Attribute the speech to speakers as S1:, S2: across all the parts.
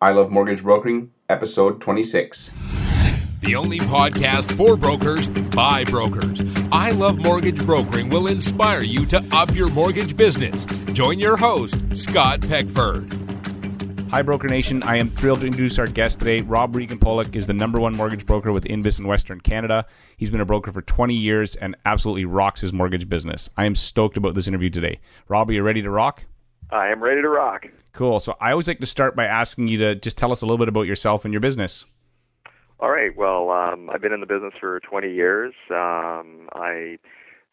S1: I Love Mortgage Brokering, episode 26.
S2: The only podcast for brokers by brokers. I Love Mortgage Brokering will inspire you to up your mortgage business. Join your host, Scott Peckford.
S3: Hi, Broker Nation. I am thrilled to introduce our guest today. Rob Regan-Pollock is the #1 mortgage broker with Invis in Western Canada. He's been a broker for 20 years and absolutely rocks his mortgage business. I am stoked about this interview today. Rob, are you ready to rock?
S4: I am ready to rock.
S3: Cool. So I always like to start by asking you to just tell us a little bit about yourself and your business.
S4: All right. Well, I've been in the business for 20 years. I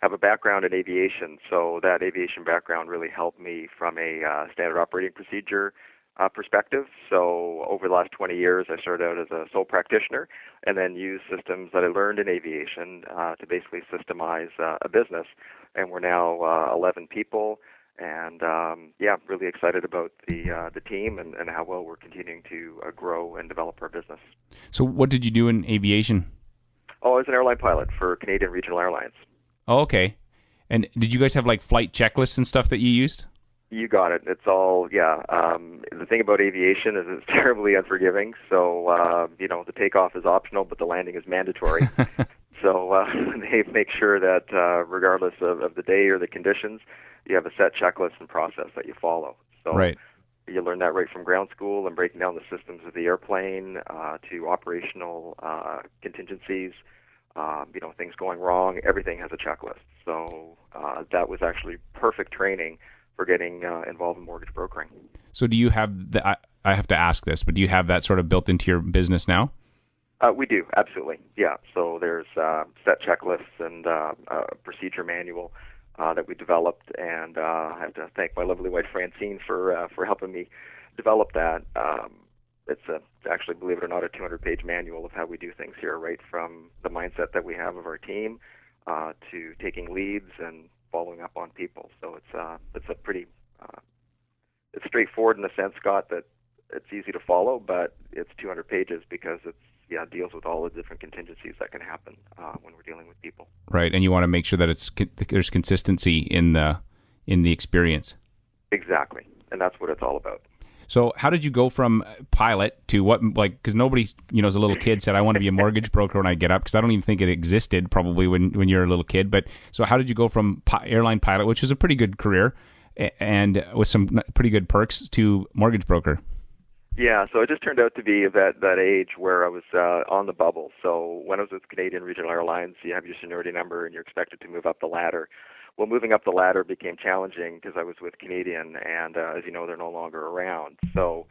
S4: have a background in aviation, so that aviation background really helped me from a standard operating procedure perspective. So over the last 20 years, I started out as a sole practitioner and then used systems that I learned in aviation to basically systemize a business. And we're now 11 people. And really excited about the team and how well we're continuing to grow and develop our business.
S3: So what did you do in aviation?
S4: Oh, I was an airline pilot for Canadian Regional Airlines.
S3: Oh, okay. And did you guys have like flight checklists and stuff that you used?
S4: You got it. It's all, the thing about aviation is it's terribly unforgiving. So, the takeoff is optional, but the landing is mandatory. So they make sure that regardless of the day or the conditions, you have a set checklist and process that you follow. So
S3: right.
S4: You learn that right from ground school and breaking down the systems of the airplane to operational contingencies, things going wrong. Everything has a checklist. So that was actually perfect training for getting involved in mortgage brokering. So do you have
S3: I have to ask this, but do you have that sort of built into your business now?
S4: We do, absolutely. Yeah. So there's set checklists and a procedure manual that we developed, and I have to thank my lovely wife Francine for helping me develop that. It's actually, believe it or not, a 200-page manual of how we do things here, right from the mindset that we have of our team to taking leads and following up on people. So it's a pretty it's straightforward in the sense, Scott, that it's easy to follow, but it's 200 pages because it deals with all the different contingencies that can happen when we're dealing with people.
S3: Right, and you want to make sure that there's consistency in the experience.
S4: Exactly, and that's what it's all about.
S3: So how did you go from pilot to what, because nobody, as a little kid said, I want to be a mortgage broker when I get up, because I don't even think it existed probably when you're a little kid. But so how did you go from airline pilot, which is a pretty good career, and with some pretty good perks, to mortgage broker?
S4: Yeah, so it just turned out to be that age where I was on the bubble. So when I was with Canadian Regional Airlines, you have your seniority number and you're expected to move up the ladder. Well, moving up the ladder became challenging because I was with Canadian, and as you know, they're no longer around. So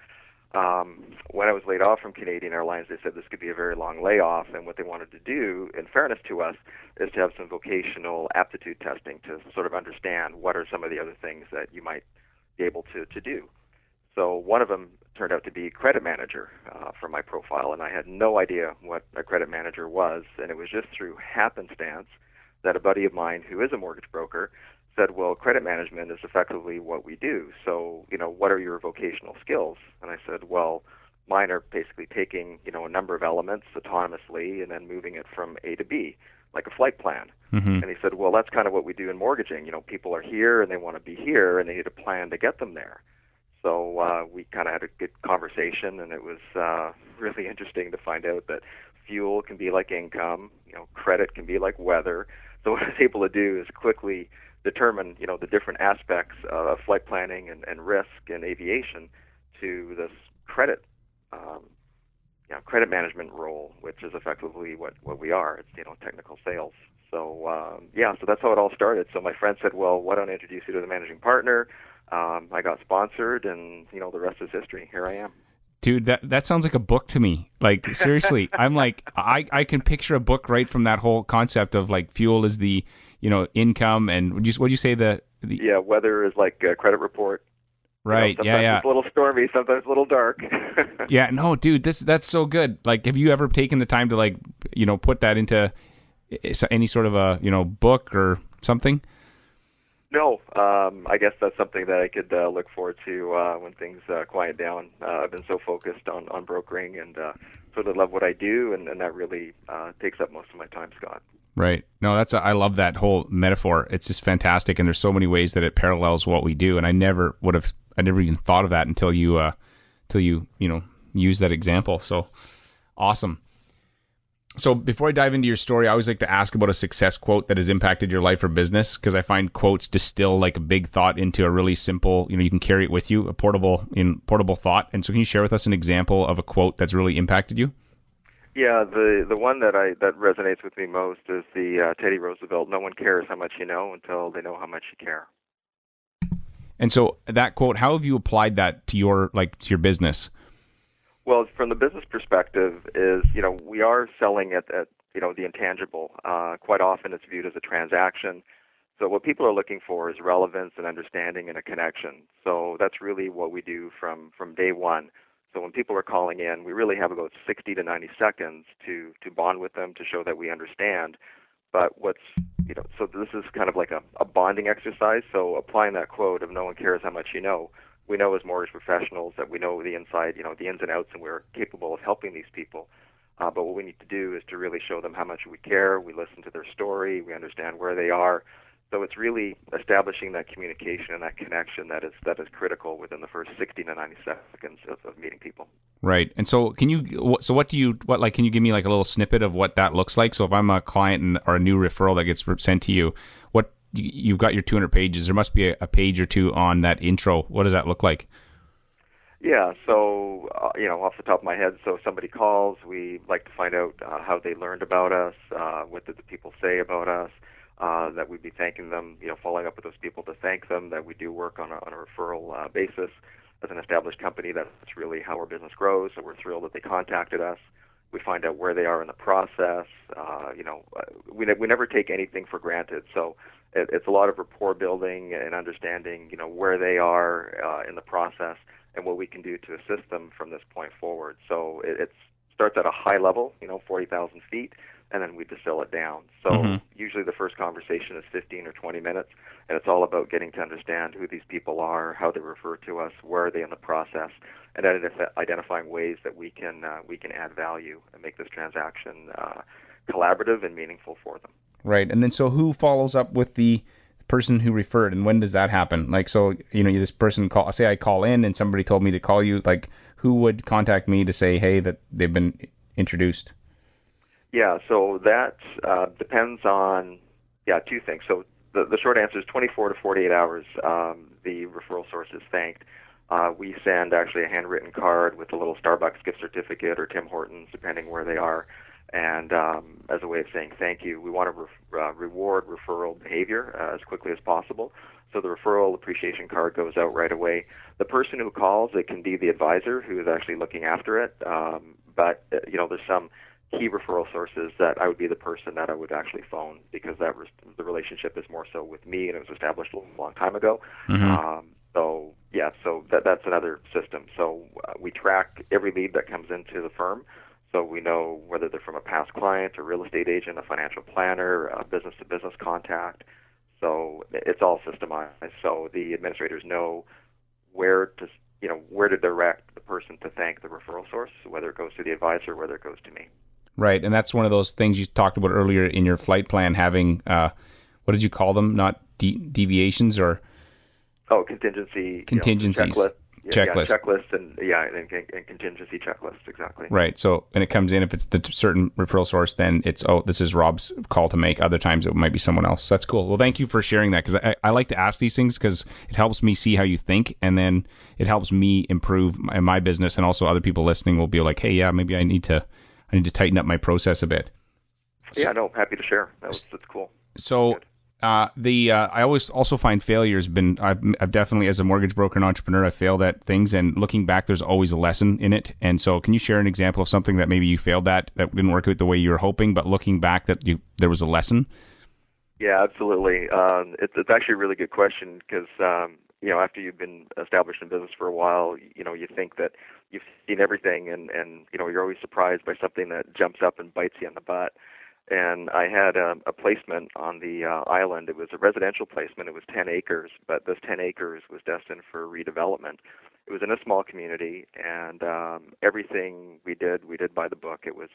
S4: when I was laid off from Canadian Airlines, they said this could be a very long layoff, and what they wanted to do, in fairness to us, is to have some vocational aptitude testing to sort of understand what are some of the other things that you might be able to do. So one of them turned out to be credit manager for my profile, and I had no idea what a credit manager was, and it was just through happenstance that a buddy of mine who is a mortgage broker said, well, credit management is effectively what we do. So, what are your vocational skills? And I said, well, mine are basically taking, a number of elements autonomously and then moving it from A to B, like a flight plan.
S3: Mm-hmm.
S4: And he said, well, that's kind of what we do in mortgaging. People are here and they want to be here and they need a plan to get them there. So we kind of had a good conversation, and it was really interesting to find out that fuel can be like income, credit can be like weather. So what I was able to do is quickly determine, the different aspects of flight planning and risk in aviation to this credit management role, which is effectively what we are. It's, technical sales. So, so that's how it all started. So my friend said, well, why don't I introduce you to the managing partner? I got sponsored, and, the rest is history. Here I am.
S3: Dude, that sounds like a book to me. Like, seriously, I'm like, I can picture a book right from that whole concept of, like, fuel is the, income, and what'd you say the
S4: Yeah, weather is like a credit report.
S3: Right,
S4: sometimes it's a little stormy, sometimes a little dark.
S3: Yeah, no, dude, that's so good. Like, have you ever taken the time to, like, put that into any sort of a, book or something?
S4: No, I guess that's something that I could look forward to when things quiet down. I've been so focused on brokering and sort of love what I do, and that really takes up most of my time, Scott.
S3: Right. No, I love that whole metaphor. It's just fantastic, and there's so many ways that it parallels what we do, and I never even thought of that until you use that example. So awesome. So before I dive into your story, I always like to ask about a success quote that has impacted your life or business, because I find quotes distill like a big thought into a really simple, you can carry it with you, a portable thought. And so can you share with us an example of a quote that's really impacted you?
S4: Yeah, the one that resonates with me most is the Teddy Roosevelt, "No one cares how much you know until they know how much you care."
S3: And so that quote, how have you applied that to your business?
S4: Well, from the business perspective is, we are selling at the intangible. Quite often it's viewed as a transaction. So what people are looking for is relevance and understanding and a connection. So that's really what we do from day one. So when people are calling in, we really have about 60 to 90 seconds to bond with them, to show that we understand. But so this is kind of like a bonding exercise. So applying that quote of "no one cares how much you know," we know as mortgage professionals that we know the inside, the ins and outs, and we're capable of helping these people. But what we need to do is to really show them how much we care. We listen to their story. We understand where they are. So it's really establishing that communication and that connection that is critical within the first 60 to 90 seconds of meeting people.
S3: Right. And so can you give me like a little snippet of what that looks like? So if I'm a client or a new referral that gets sent to you, you've got your 200 pages. There must be a page or two on that intro. What does that look like?
S4: Yeah, so, off the top of my head, so somebody calls, we like to find out how they learned about us, what did the people say about us, that we'd be thanking them, following up with those people to thank them, that we do work on a referral basis. As an established company, that's really how our business grows, so we're thrilled that they contacted us. We find out where they are in the process. We never take anything for granted, so it's a lot of rapport building and understanding, where they are in the process and what we can do to assist them from this point forward. So it starts at a high level, 40,000 feet, and then we distill it down. So usually the first conversation is 15 or 20 minutes, and it's all about getting to understand who these people are, how they refer to us, where are they in the process, and identifying ways that we can add value and make this transaction collaborative and meaningful for them.
S3: Right. And then so who follows up with the person who referred, and when does that happen? Like, so, this person say I call in and somebody told me to call you, like who would contact me to say, hey, that they've been introduced?
S4: Yeah, so that depends on, two things. So the short answer is 24 to 48 hours, the referral source is thanked. We send actually a handwritten card with a little Starbucks gift certificate or Tim Hortons, depending where they are. And as a way of saying thank you, we want to reward referral behavior as quickly as possible. So the referral appreciation card goes out right away. The person who calls, it can be the advisor who is actually looking after it. But there's some key referral sources that I would be the person that I would actually phone, because the relationship is more so with me, and it was established a long time ago. So that's another system. So we track every lead that comes into the firm. So we know whether they're from a past client, a real estate agent, a financial planner, a business-to-business contact. So it's all systemized. So the administrators know where to direct the person to thank the referral source, whether it goes to the advisor, whether it goes to me.
S3: Right, and that's one of those things you talked about earlier in your flight plan, having, what did you call them? Not deviations or?
S4: Oh, contingencies. Checklists and contingency checklists, exactly.
S3: Right. So, and it comes in, if it's the certain referral source, then it's, this is Rob's call to make. Other times it might be someone else. That's cool. Well, thank you for sharing that, because I like to ask these things because it helps me see how you think, and then it helps me improve in my business, and also other people listening will be like, hey, yeah, maybe I need to tighten up my process a bit.
S4: Happy to share. That's cool.
S3: So, I always also find failure has been, I've definitely, as a mortgage broker and entrepreneur, I failed at things, and looking back, there's always a lesson in it. And so can you share an example of something that maybe you failed at that didn't work out the way you were hoping, but looking back there was a lesson? Yeah,
S4: absolutely. It's actually a really good question, because, after you've been established in business for a while, you think that you've seen everything, and you're always surprised by something that jumps up and bites you in the butt. And I had a placement on the island. It was a residential placement. It was 10 acres, but this 10 acres was destined for redevelopment. It was in a small community, and everything we did by the book. It was,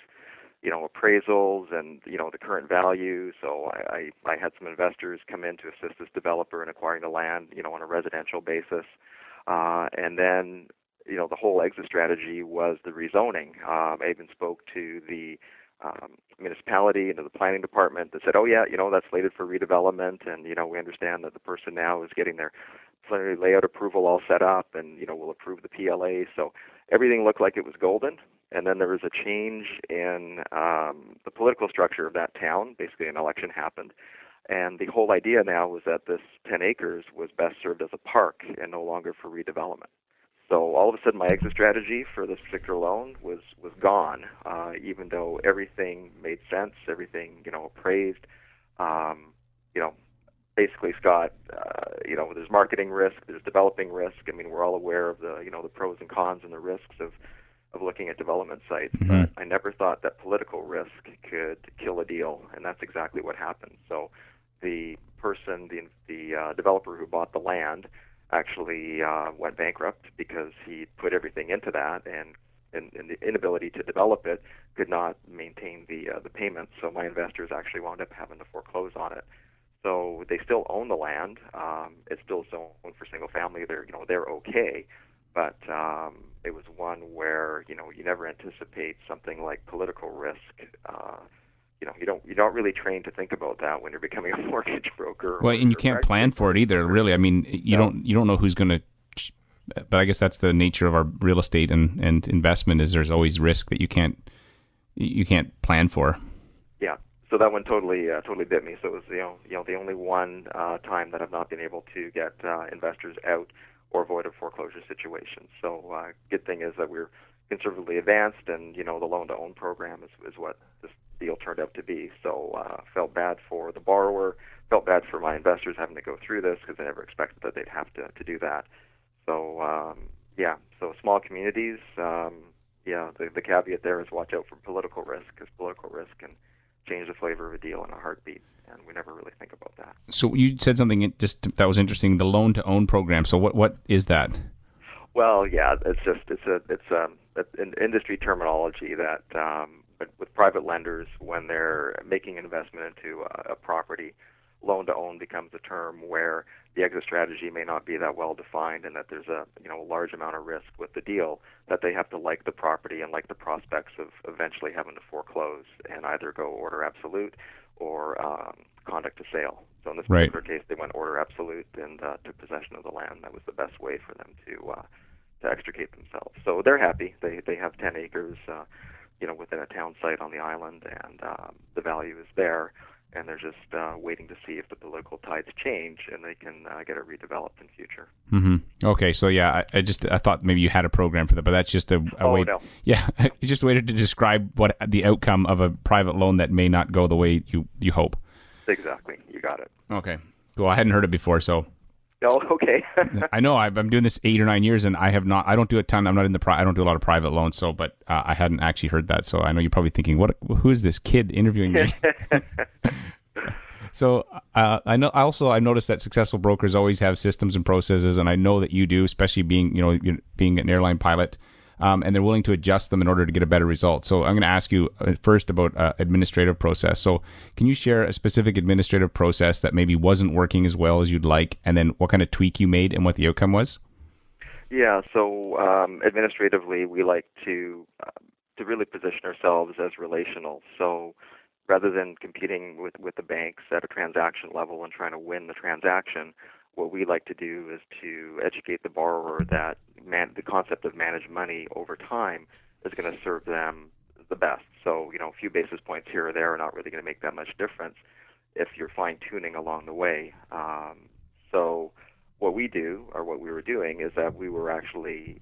S4: appraisals and, the current value. So I had some investors come in to assist this developer in acquiring the land, on a residential basis. And then, the whole exit strategy was the rezoning. I even spoke to the municipality and to the planning department that said, oh yeah, that's slated for redevelopment, and we understand that the person now is getting their preliminary layout approval all set up, and we'll approve the PLA. So everything looked like it was golden. And then there was a change in the political structure of that town. Basically, an election happened. And the whole idea now was that this 10 acres was best served as a park and no longer for redevelopment. So all of a sudden, my exit strategy for this particular loan was gone, even though everything made sense, everything appraised. Basically, Scott, there's marketing risk, there's developing risk. I mean, we're all aware of the the pros and cons and the risks of looking at development sites.
S3: Mm-hmm.
S4: But I never thought that political risk could kill a deal, and that's exactly what happened. So the person, the developer who bought the land, actually went bankrupt because he put everything into that, and the inability to develop it could not maintain the payments. So my investors actually wound up having to foreclose on it. So they still own the land. It's still zoned for single family. They're okay, but it was one where you never anticipate something like political risk. You don't really train to think about that when you're becoming a mortgage broker.
S3: Well, and you can't plan for it either, really. I mean, you don't know who's going to. But I guess that's the nature of our real estate and investment, is there's always risk that you can't plan for.
S4: Yeah. So that one totally bit me. So it was the only one time that I've not been able to get investors out or avoid a foreclosure situation. So good thing is that we're conservatively advanced, and the loan-to-own program is what this deal turned out to be. So felt bad for the borrower, felt bad for my investors having to go through this because I never expected that they'd have to do that. So so small communities, the caveat there is watch out for political risk, because political risk can change the flavor of a deal in a heartbeat, and we never really think about that.
S3: So you said something that was interesting, the loan-to-own program. So what is that?
S4: Well, yeah, it's an industry terminology that with private lenders, when they're making an investment into a property, loan-to-own becomes a term where the exit strategy may not be that well defined, and that there's a large amount of risk with the deal, that they have to like the property and like the prospects of eventually having to foreclose and either go order absolute or conduct to sale. So in this particular case, they went order absolute and took possession of the land. That was the best way for them to extricate themselves. So they're happy. They have 10 acres, within a town site on the island, and the value is there. And they're just waiting to see if the political tides change and they can get it redeveloped in future.
S3: Mm-hmm. Okay, so yeah, I thought maybe you had a program for that, but that's just a way.
S4: No.
S3: Yeah, it's just a way to describe what the outcome of a private loan that may not go the way you hope.
S4: Exactly, you got it.
S3: Okay, cool. I hadn't heard it before, so.
S4: Oh, okay.
S3: I know I'm doing this 8 or 9 years, and I have not. I don't do a ton. I'm not in the. I don't do a lot of private loans, so. But I hadn't actually heard that, so I know you're probably thinking, who is this kid interviewing me? So I know. I noticed that successful brokers always have systems and processes, and I know that you do, especially being being an airline pilot, and they're willing to adjust them in order to get a better result. So I'm going to ask you first about administrative process. So can you share a specific administrative process that maybe wasn't working as well as you'd like, and then what kind of tweak you made and what the outcome was?
S4: Yeah. So administratively, we like to really position ourselves as relational. So rather than competing with the banks at a transaction level and trying to win the transaction, what we like to do is to educate the borrower that the concept of managed money over time is going to serve them the best. So, a few basis points here or there are not really going to make that much difference if you're fine-tuning along the way. So what we do, or what we were doing, is that we were actually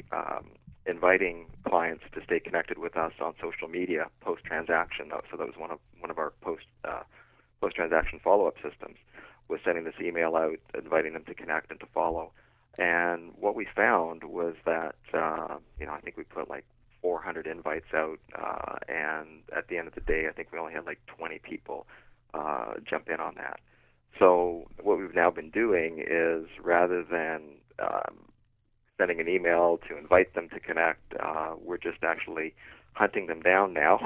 S4: inviting clients to stay connected with us on social media post-transaction. So that was one of our post-transaction follow-up systems, was sending this email out, inviting them to connect and to follow. And what we found was that, I think we put like 400 invites out, and at the end of the day, I think we only had like 20 people jump in on that. So what we've now been doing is, rather than sending an email to invite them to connect. We're just actually hunting them down now.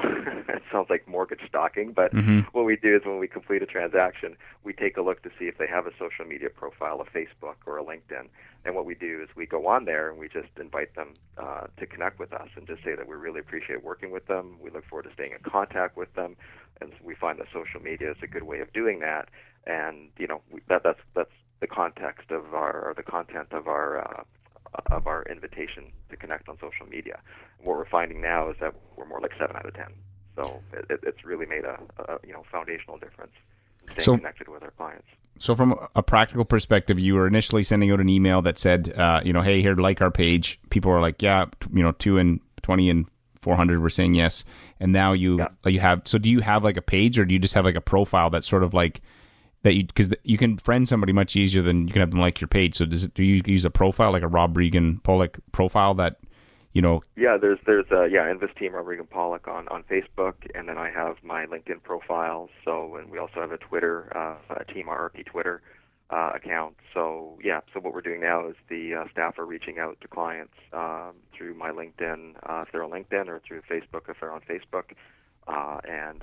S4: It sounds like mortgage stalking, but what we do is when we complete a transaction, we take a look to see if they have a social media profile, a Facebook or a LinkedIn. And what we do is we go on there and we just invite them to connect with us and just say that we really appreciate working with them. We look forward to staying in contact with them, and we find that social media is a good way of doing that. And that's the context of the content of our invitation to connect on social media. And what we're finding now is that we're more like 7 out of 10. So it's really made a foundational difference in staying connected with our clients.
S3: So from a practical perspective, you were initially sending out an email that said, hey, here, like our page. People were like, yeah, 2 and 20 and 400 were saying yes. And now you have, so do you have like a page, or do you just have like a profile that's sort of like, that because you can friend somebody much easier than you can have them like your page. So do you use a profile, like a Rob Regan-Pollock profile that,
S4: Yeah, there's Invest Team Rob Regan-Pollock on Facebook, and then I have my LinkedIn profile. So, and we also have a Twitter, a Team RRP Twitter account. So what we're doing now is the staff are reaching out to clients through my LinkedIn if they're on LinkedIn, or through Facebook if they're on Facebook. And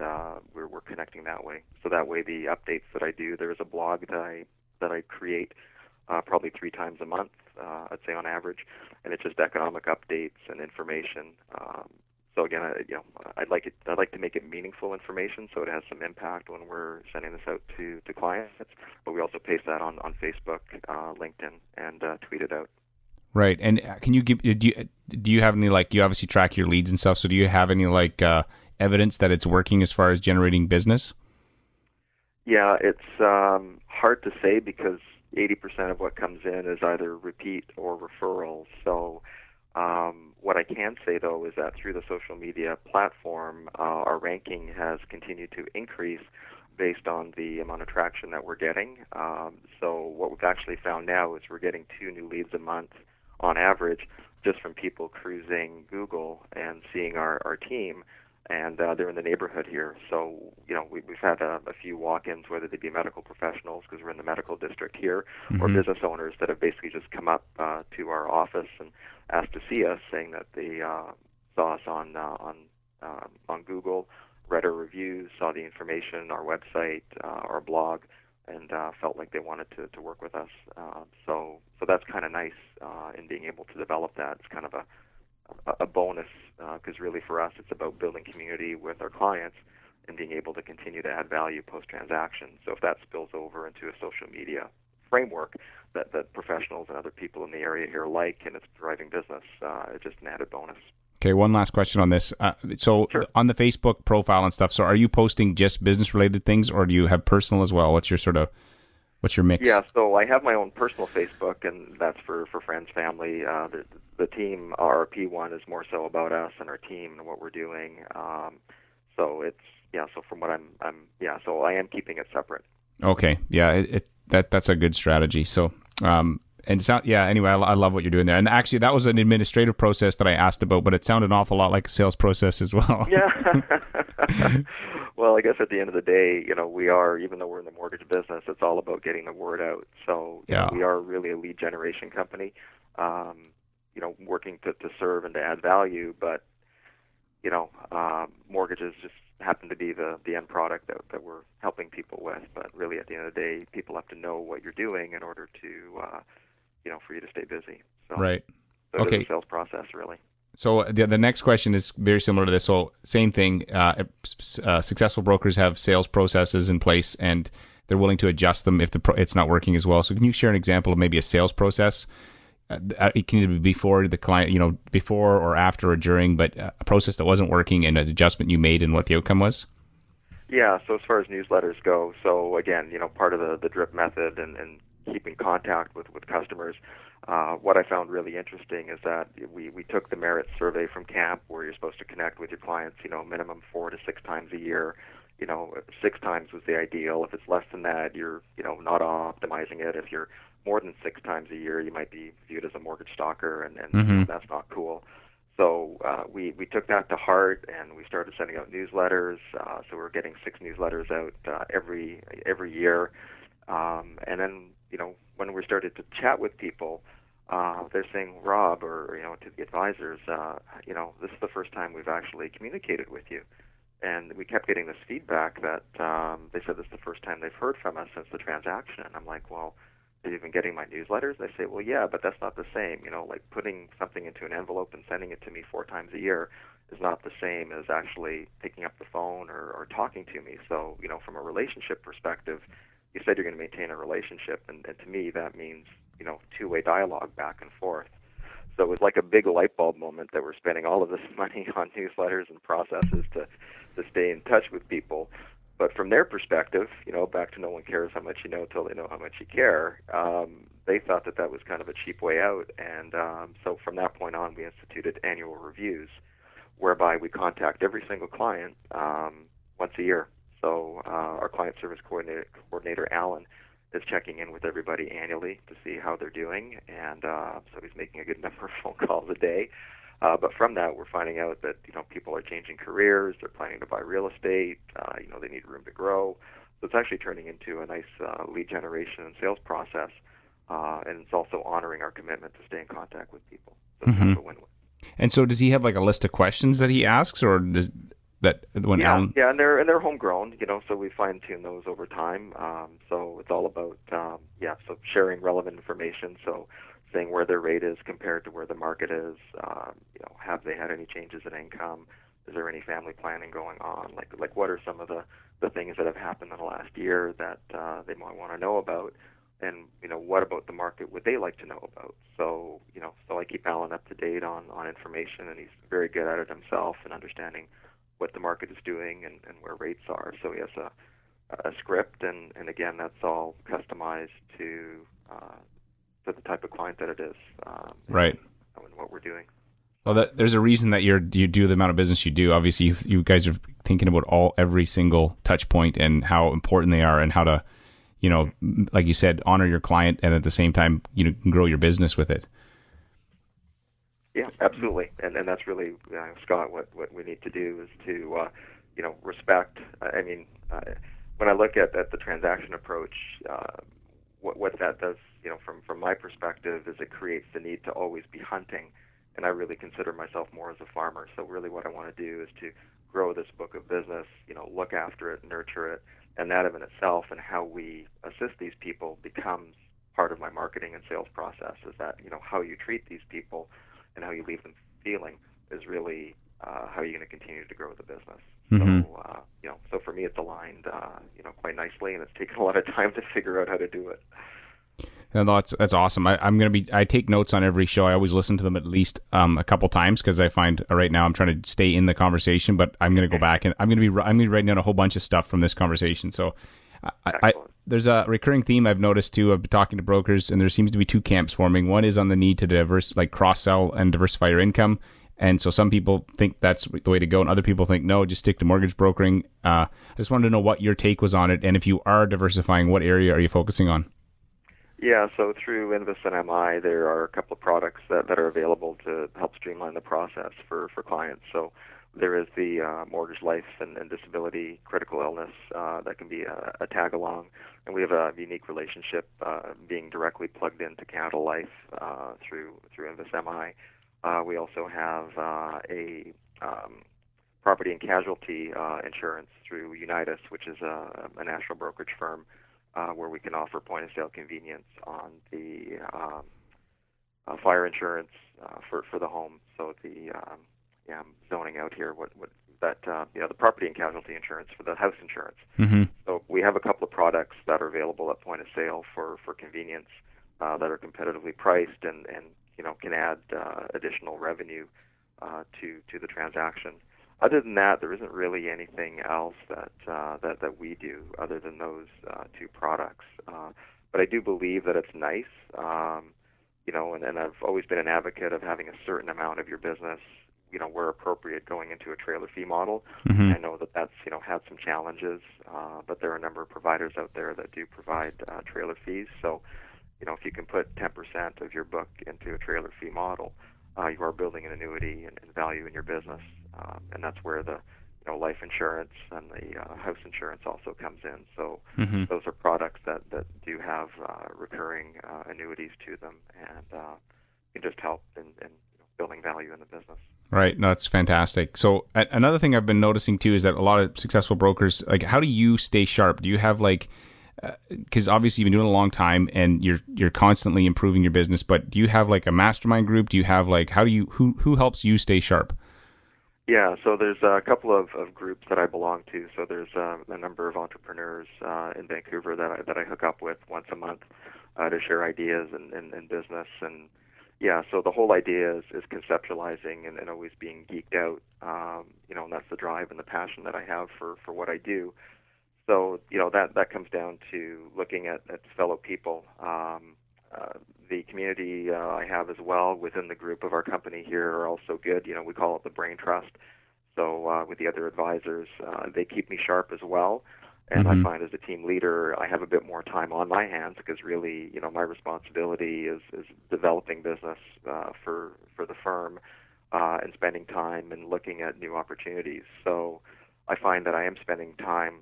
S4: we're connecting that way. So that way, the updates that I do, there is a blog that I create probably 3 times a month, I'd say on average, and it's just economic updates and information. So again, I'd like to make it meaningful information, so it has some impact when we're sending this out to clients. But we also paste that on Facebook, LinkedIn, and tweet it out.
S3: Right. And can you do you have any, like, you obviously track your leads and stuff, so do you have any like evidence that it's working as far as generating business?
S4: Yeah, it's hard to say because 80% of what comes in is either repeat or referrals. So what I can say, though, is that through the social media platform, our ranking has continued to increase based on the amount of traction that we're getting. So what we've actually found now is we're getting 2 new leads a month on average just from people cruising Google and seeing our team. And they're in the neighborhood here. So, we've had a few walk-ins, whether they be medical professionals, because we're in the medical district here, or business owners that have basically just come up to our office and asked to see us, saying that they saw us on Google, read our reviews, saw the information, our website, our blog, and felt like they wanted to work with us. So that's kind of nice in being able to develop that. It's kind of a bonus, because really for us it's about building community with our clients and being able to continue to add value post-transaction. So if that spills over into a social media framework that professionals and other people in the area here like, and it's driving business, it's just an added bonus.
S3: Okay, one last question on this. So
S4: Sure.
S3: On the Facebook profile and stuff, so are you posting just business-related things, or do you have personal as well? What's your mix?
S4: Yeah, so I have my own personal Facebook, and that's for friends, family. The team RRP one is more so about us and our team and what we're doing. So it's so from what so I am keeping it separate.
S3: Okay, yeah, that's a good strategy. So anyway, I love what you're doing there. And actually, that was an administrative process that I asked about, but it sounded an awful lot like a sales process as well.
S4: Yeah. Well, I guess at the end of the day, we are, even though we're in the mortgage business, it's all about getting the word out. So we are really a lead generation company, working to serve and to add value. But, mortgages just happen to be the end product that we're helping people with. But really, at the end of the day, people have to know what you're doing in order to, for you to stay busy. So,
S3: right.
S4: So
S3: Okay.
S4: It's a sales process, really.
S3: So the next question is very similar to this. So same thing. Successful brokers have sales processes in place, and they're willing to adjust them if it's not working as well. So can you share an example of maybe a sales process? It can either be before the client, before or after or during, but a process that wasn't working and an adjustment you made and what the outcome was?
S4: Yeah, so as far as newsletters go, so again, part of the drip method and keeping contact with customers, what I found really interesting is that we took the merit survey from camp, where you're supposed to connect with your clients, minimum 4 to 6 times a year. 6 times was the ideal. If it's less than that, you're, not optimizing it. If you're more than 6 times a year, you might be viewed as a mortgage stalker, and that's not cool. So we took that to heart, and we started sending out newsletters. So we're getting 6 newsletters out every year. And then, when we started to chat with people, they're saying, Rob, or to the advisors, this is the first time we've actually communicated with you. And we kept getting this feedback that they said this is the first time they've heard from us since the transaction. And I'm like, well, have you been getting my newsletters? They say, well, yeah, but that's not the same. Like putting something into an envelope and sending it to me 4 times a year is not the same as actually picking up the phone or talking to me. So, from a relationship perspective, you said you're going to maintain a relationship. And to me, that means, two-way dialogue back and forth. So it was like a big light bulb moment that we're spending all of this money on newsletters and processes to stay in touch with people. But from their perspective, back to no one cares how much you know till they know how much you care, they thought that was kind of a cheap way out. And so from that point on, we instituted annual reviews, whereby we contact every single client once a year. So our client service coordinator, Alan, is checking in with everybody annually to see how they're doing, and so he's making a good number of phone calls a day. But from that, we're finding out that people are changing careers, they're planning to buy real estate, they need room to grow. So it's actually turning into a nice lead generation and sales process, and it's also honoring our commitment to stay in contact with people. So it's kind of a win-win.
S3: And so, does he have like a list of questions that he asks, or does that when Alan?
S4: Yeah, and they're homegrown, so we fine tune those over time. So it's all about so sharing relevant information. So saying where their rate is compared to where the market is. Have they had any changes in income? Is there any family planning going on? Like what are some of the things that have happened in the last year that they might want to know about? And what about the market would they like to know about? So so I keep Alan up to date on information, and he's very good at it himself and understanding what the market is doing and where rates are. So he has a script, and again, that's all customized to the type of client that it is,
S3: right?
S4: And what we're doing.
S3: Well, there's a reason that you do the amount of business you do. Obviously, you guys are thinking about every single touch point and how important they are, and how to, like you said, honor your client, and at the same time, grow your business with it.
S4: Yeah, absolutely, and that's really, Scott, what we need to do is to, respect. When I look at the transaction approach, what that does, from my perspective, is it creates the need to always be hunting, and I really consider myself more as a farmer. So really, what I want to do is to grow this book of business, look after it, nurture it, and that in itself, and how we assist these people becomes part of my marketing and sales process. Is that how you treat these people and how you leave them feeling is really how you're going to continue to grow the business.
S3: Mm-hmm.
S4: So for me, it's aligned, quite nicely, and it's taken a lot of time to figure out how to do it.
S3: And that's awesome. I take notes on every show. I always listen to them at least a couple times, because I find right now I'm trying to stay in the conversation, but I'm going to go back and I'm going to be writing down a whole bunch of stuff from this conversation. So there's a recurring theme I've noticed too of talking to brokers, and there seems to be 2 camps forming. One is on the need to cross-sell and diversify your income. And so some people think that's the way to go, and other people think, no, just stick to mortgage brokering. I just wanted to know what your take was on it, and if you are diversifying, what area are you focusing on?
S4: Yeah, so through Invest and MI, there are a couple of products that are available to help streamline the process for clients. So there is the mortgage life and disability critical illness that can be a tag-along, and we have a unique relationship being directly plugged into Canada Life through Invest MI. We also have a property and casualty insurance through Unitas, which is a national brokerage firm, where we can offer point-of-sale convenience on the fire insurance for the home. So I'm zoning out here. The property and casualty insurance for the house insurance.
S3: Mm-hmm.
S4: So we have a couple of products that are available at point of sale for convenience that are competitively priced and can add additional revenue to the transaction. Other than that, there isn't really anything else that we do other than those 2 products. But I do believe that it's nice, and I've always been an advocate of having a certain amount of your business, where appropriate, going into a trailer fee model.
S3: Mm-hmm.
S4: I know that's had some challenges, but there are a number of providers out there that do provide trailer fees. So, if you can put 10% of your book into a trailer fee model, you are building an annuity and value in your business. And that's where the life insurance and the house insurance also comes in. So
S3: mm-hmm.
S4: those are products that do have recurring annuities to them. And can just help in building value in the business.
S3: Right. No, that's fantastic. So another thing I've been noticing too is that a lot of successful brokers, like, how do you stay sharp? Do you have like, because obviously you've been doing it a long time and you're constantly improving your business, but do you have like a mastermind group? Do you have like, who helps you stay sharp?
S4: Yeah, so there's a couple of groups that I belong to. So there's a number of entrepreneurs in Vancouver that I hook up with once a month to share ideas and business. And yeah, so the whole idea is conceptualizing and always being geeked out, and that's the drive and the passion that I have for what I do. So, that comes down to looking at fellow people. The community I have as well within the group of our company here are also good. We call it the Brain Trust. So with the other advisors, they keep me sharp as well. And I find as a team leader, I have a bit more time on my hands because really, my responsibility is developing business for the firm and spending time and looking at new opportunities. So I find that I am spending time,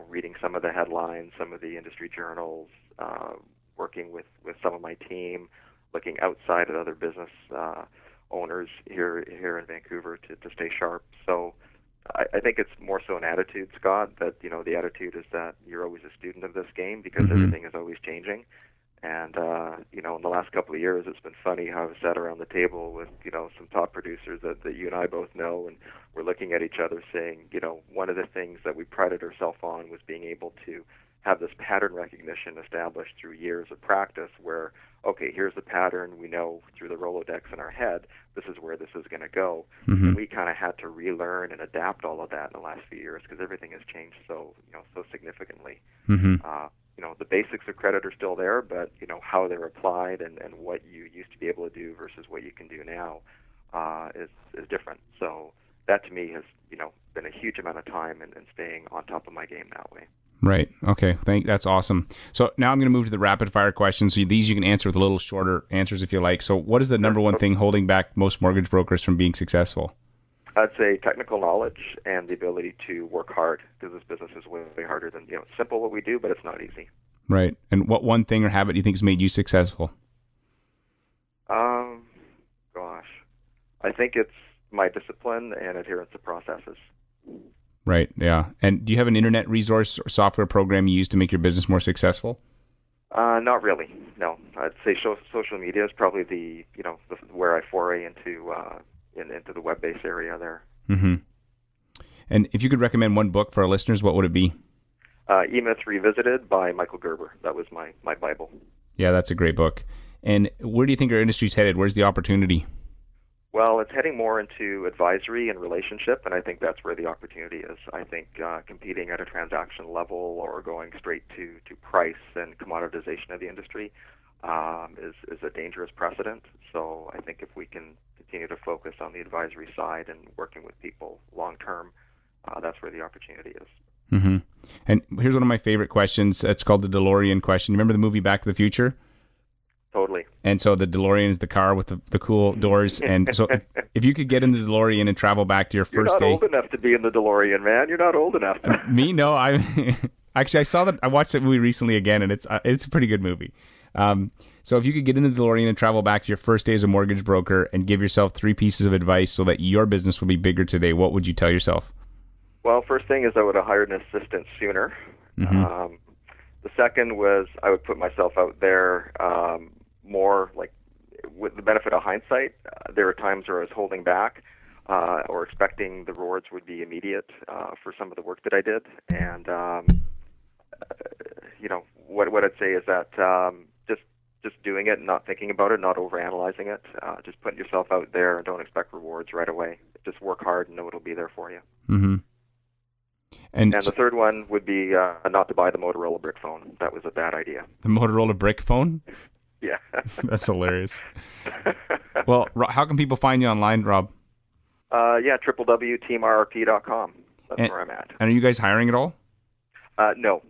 S4: reading some of the headlines, some of the industry journals, working with some of my team, looking outside at other business owners here in Vancouver to stay sharp. So I think it's more so an attitude, Scott, that, the attitude is that you're always a student of this game because everything is always changing. And, in the last couple of years, it's been funny how I've sat around the table with, some top producers that you and I both know, and we're looking at each other saying, one of the things that we prided ourselves on was being able to have this pattern recognition established through years of practice where, okay, here's the pattern, we know through the Rolodex in our head, this is where this is going to go. And we kind of had to relearn and adapt all of that in the last few years because everything has changed so significantly. The basics of credit are still there, but, how they're applied and what you used to be able to do versus what you can do now is different. So that to me has, been a huge amount of time in staying on top of my game that way.
S3: Right. Okay. That's awesome. So now I'm going to move to the rapid fire questions. So these you can answer with a little shorter answers if you like. So what is the number one thing holding back most mortgage brokers from being successful?
S4: I'd say technical knowledge and the ability to work hard because this business is way harder than, it's simple what we do, but it's not easy.
S3: Right. And what one thing or habit do you think has made you successful?
S4: I think it's my discipline and adherence to processes.
S3: Right, yeah. And do you have an internet resource or software program you use to make your business more successful?
S4: Not really, no. I'd say social media is probably where I foray into the web-based area there.
S3: And if you could recommend one book for our listeners, what would it be?
S4: E-Myth Revisited by Michael Gerber. That was my Bible.
S3: Yeah, that's a great book. And where do you think our industry's headed? Where's the opportunity?
S4: Well, it's heading more into advisory and relationship, and I think that's where the opportunity is. I think competing at a transaction level or going straight to price and commoditization of the industry is a dangerous precedent. So I think if we can continue to focus on the advisory side and working with people long term, that's where the opportunity is.
S3: And here's one of my favorite questions. It's called the DeLorean question. Remember the movie Back to the Future?
S4: Totally.
S3: And so the DeLorean is the car with the cool doors. And so if you could get in the DeLorean and travel back to your first day.
S4: You're not old enough to be in the DeLorean, man. You're not old enough.
S3: Me? No. Actually, I watched that movie recently again, and it's a pretty good movie. So if you could get in the DeLorean and travel back to your first day as a mortgage broker and give yourself 3 pieces of advice so that your business would be bigger today, what would you tell yourself?
S4: Well, first thing is I would have hired an assistant sooner. The second was I would put myself out there more like with the benefit of hindsight. There were times where I was holding back or expecting the rewards would be immediate for some of the work that I did. And, what I'd say is that just doing it and not thinking about it, not overanalyzing it, just putting yourself out there and don't expect rewards right away. Just work hard and know it'll be there for you. And the third one would be not to buy the Motorola brick phone. That was a bad idea.
S3: The Motorola brick phone?
S4: Yeah.
S3: That's hilarious. Well, how can people find you online, Rob?
S4: www.teamrrp.com. That's where I'm at.
S3: And are you guys hiring at all?
S4: No.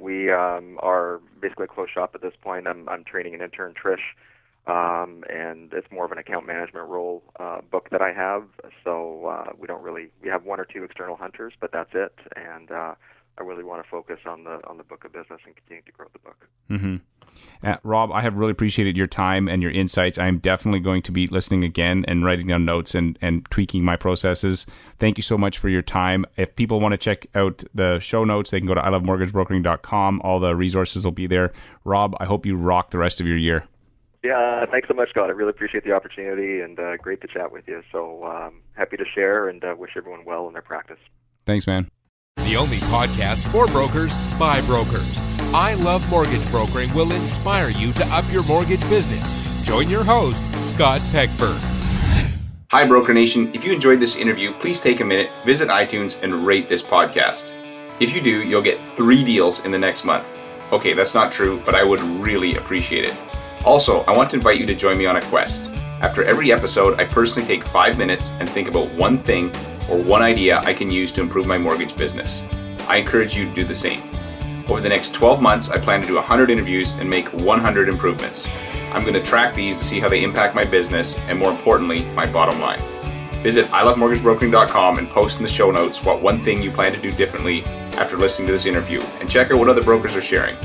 S4: We are basically a closed shop at this point. I'm training an intern, Trish, and it's more of an account management role book that I have. So we have 1 or 2 external hunters, but that's it. And I really want to focus on the book of business and continue to grow the book.
S3: Rob, I have really appreciated your time and your insights. I'm definitely going to be listening again and writing down notes and tweaking my processes. Thank you so much for your time. If people want to check out the show notes, they can go to ilovemortgagebrokering.com. All the resources will be there. Rob, I hope you rock the rest of your year.
S4: Yeah, thanks so much, Scott. I really appreciate the opportunity, and great to chat with you. So happy to share, and wish everyone well in their practice.
S3: Thanks, man.
S2: The only podcast for brokers by brokers. I Love Mortgage Brokering will inspire you to up your mortgage business. Join your host, Scott Peckford.
S1: Hi, Broker Nation. If you enjoyed this interview, please take a minute, visit iTunes, and rate this podcast. If you do, you'll get 3 deals in the next month. Okay, that's not true, but I would really appreciate it. Also, I want to invite you to join me on a quest. After every episode, I personally take 5 minutes and think about one thing or one idea I can use to improve my mortgage business. I encourage you to do the same. Over the next 12 months, I plan to do 100 interviews and make 100 improvements. I'm going to track these to see how they impact my business and, more importantly, my bottom line. Visit ilovemortgagebrokering.com and post in the show notes what one thing you plan to do differently after listening to this interview, and check out what other brokers are sharing.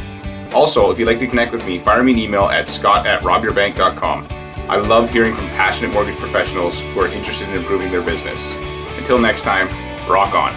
S1: Also, if you'd like to connect with me, fire me an email at scott@robyourbank.com. I love hearing from passionate mortgage professionals who are interested in improving their business. Until next time, rock on.